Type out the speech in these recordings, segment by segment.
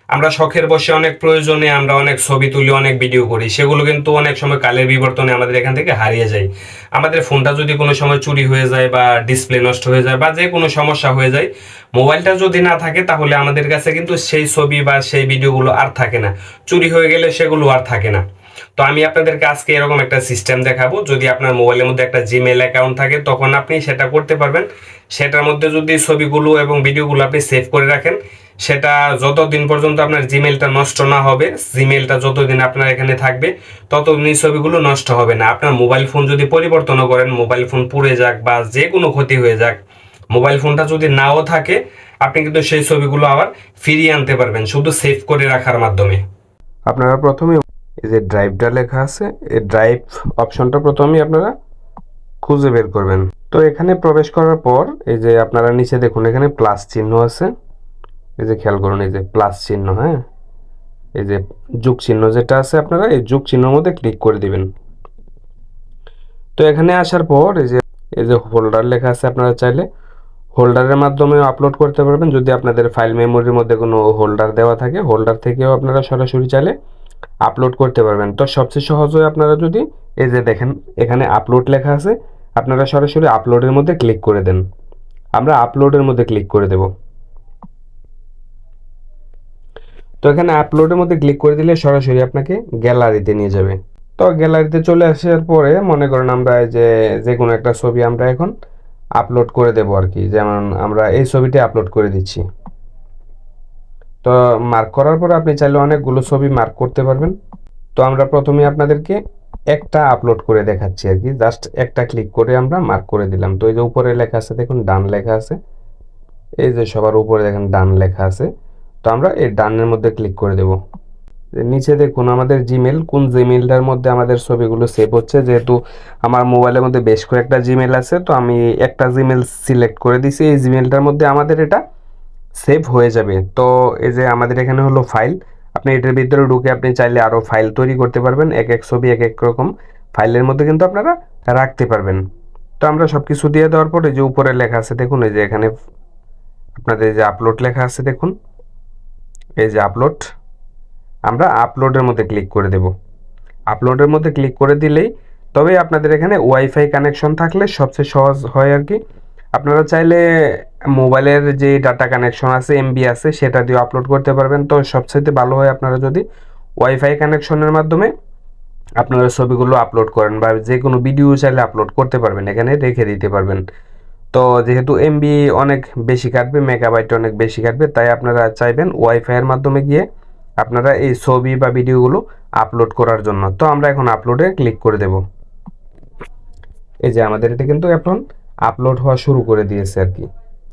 আমরা শখের বসে অনেক প্রয়োজনে আমরা অনেক ছবি তুলি, অনেক ভিডিও করি, সেগুলো কিন্তু অনেক সময় কালের বিবর্তনে আমাদের এখান থেকে হারিয়ে যায়। আমাদের ফোনটা যদি কোনো সময় চুরি হয়ে যায় বা ডিসপ্লে নষ্ট হয়ে যায় বা যে কোনো সমস্যা হয়ে যায়, মোবাইলটা যদি না থাকে তাহলে আমাদের কাছে কিন্তু সেই ছবি বা সেই ভিডিওগুলো আর থাকে না। চুরি হয়ে গেলে সেগুলো আর থাকে না। তো আমি আপনাদেরকে আজকে এরকম একটা সিস্টেম দেখাবো। যদি আপনার মোবাইলের মধ্যে একটা জিমেল অ্যাকাউন্ট থাকে তখন আপনি সেটা করতে পারবেন। সেটার মধ্যে যদি ছবিগুলো এবং ভিডিওগুলো আপনি সেভ করে রাখেন, সেটা যতদিন পর্যন্ত আপনার জিমেলটা নষ্ট না হবে, জিমেলটা যতদিন আপনার এখানে থাকবে ততদিন এই ছবিগুলো নষ্ট হবে না। আপনার মোবাইল ফোন যদি পরিবর্তনও করেন, মোবাইল ফোন পুড়ে যাক বা যে কোনো ক্ষতি হয়ে যাক, মোবাইল ফোনটা যদি নাও থাকে, আপনি কিন্তু সেই ছবিগুলো আবার ফিরিয়ে আনতে পারবেন শুধু সেভ করে রাখার মাধ্যমে। আপনারা প্রথমে এই যে ড্রাইভটা লেখা আছে, এই ড্রাইভ অপশনটা প্রথমেই আপনারা খুঁজে বের করবেন। তো এখানে প্রবেশ করার পর এই যে আপনারা নিচে দেখুন, এখানে প্লাস চিহ্ন আছে। এই যে খেয়াল করুন, এই যে প্লাস চিহ্ন, হ্যাঁ, এই যে যোগ চিহ্ন যেটা আছে, আপনারা এই যোগ চিহ্নের মধ্যে ক্লিক করে দিবেন। তো এখানে আসার পর এই যে হোল্ডার লেখা আছে, আপনারা চাইলে হোল্ডারের মাধ্যমে আপলোড করতে পারবেন। যদি আপনাদের ফাইল মেমোরির মধ্যে কোনো হোল্ডার দেওয়া থাকে, হোল্ডার থেকেও আপনারা সরাসরি চাইলে আপলোড করতে পারবেন। তো সবচেয়ে সহজ হয় আপনারা যদি এই যে দেখেন এখানে আপলোড লেখা আছে, আপনারা সরাসরি আপলোডের মধ্যে ক্লিক করে দেন। আমরা আপলোডের মধ্যে ক্লিক করে দেব। তো এখানে আপলোডের মধ্যে ক্লিক করে দিলে সরাসরি আপনাকে গ্যালারিতে নিয়ে যাবে। তো গ্যালারিতে চলে আসার পরে মনে করেন আমরা এই যে কোনো একটা ছবি আমরা এখন আপলোড করে দেব আর কি। যেমন আমরা এই ছবিটি আপলোড করে দিচ্ছি। তো মার্ক করার পর আপনি চাইলে অনেকগুলো ছবি মার্ক করতে পারবেন। তো আমরা প্রথমে আপনাদেরকে একটা আপলোড করে দেখাচ্ছি আর কি। জাস্ট একটা ক্লিক করে আমরা মার্ক করে দিলাম। তো এই যে উপরে লেখা আছে দেখুন, ডান লেখা আছে, এই যে সবার উপরে দেখেন ডান লেখা আছে। তো আমরা এই ডানের মধ্যে ক্লিক করে দেব। নিচে দেখুন আমাদের জিমেল, কোন জিমেলটার মধ্যে আমাদের ছবিগুলো সেভ হচ্ছে। যেহেতু আমার মোবাইলের মধ্যে বেশ কয়েকটা জিমেল আছে, তো আমি একটা জিমেল সিলেক্ট করে দিছি। এই জিমেলটার মধ্যে আমাদের এটা সেভ হয়ে যাবে। তো এই যে আমাদের এখানে হলো ফাইল, আপনি এটার ভিতরে ঢুকে আপনি চাইলে আরও ফাইল তৈরি করতে পারবেন। এক এক ছবি এক এক রকম ফাইলের মধ্যে কিন্তু আপনারা রাখতে পারবেন। তো আমরা সব কিছু দিয়ে দেওয়ার পর এই যে উপরে লেখা আছে দেখুন, এই যে এখানে আপনাদের এই যে আপলোড লেখা আছে দেখুন, এই যে আপলোড, আমরা আপলোডের মধ্যে ক্লিক করে দেব। আপলোডের মধ্যে ক্লিক করে দিলেই, তবে আপনাদের এখানে ওয়াইফাই কানেকশন থাকলে সবচেয়ে সহজ হয় আর কি। আপনারা চাইলে মোবাইলের যে ডাটা কানেকশন আছে, এমবি আছে, সেটা দিয়ে আপলোড করতে পারবেন। তো সবচেয়ে ভালো হয় আপনারা যদি ওয়াইফাই কানেকশনের মাধ্যমে আপনারা ছবিগুলো আপলোড করেন বা যে কোনো ভিডিও চাইলে আপলোড করতে পারবেন, এখানে রেখে দিতে পারবেন। তো যেহেতু এমবি অনেক বেশি কাটবে, মেগাবাইট অনেক বেশি কাটবে, তাই আপনারা চাইবেন ওয়াইফাইয়ের মাধ্যমে গিয়ে আপনারা এই ছবি বা ভিডিওগুলো আপলোড করার জন্য। তো আমরা এখন আপলোডে ক্লিক করে দেব। এই যে আমাদের এটা কিন্তু এখন আপলোড হওয়া শুরু করে দিয়েছে আর কি।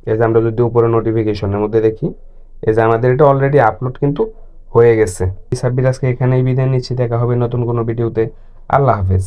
এই যে আমরা যদি উপরে নোটিফিকেশনের মধ্যে দেখি, এই যে আমাদের এটা অলরেডি আপলোড কিন্তু হয়ে গেছে। সাব্বির আজকে এখানেই বিদায় নিচ্ছি, দেখা হবে নতুন কোনো ভিডিওতে। আল্লাহ হাফেজ।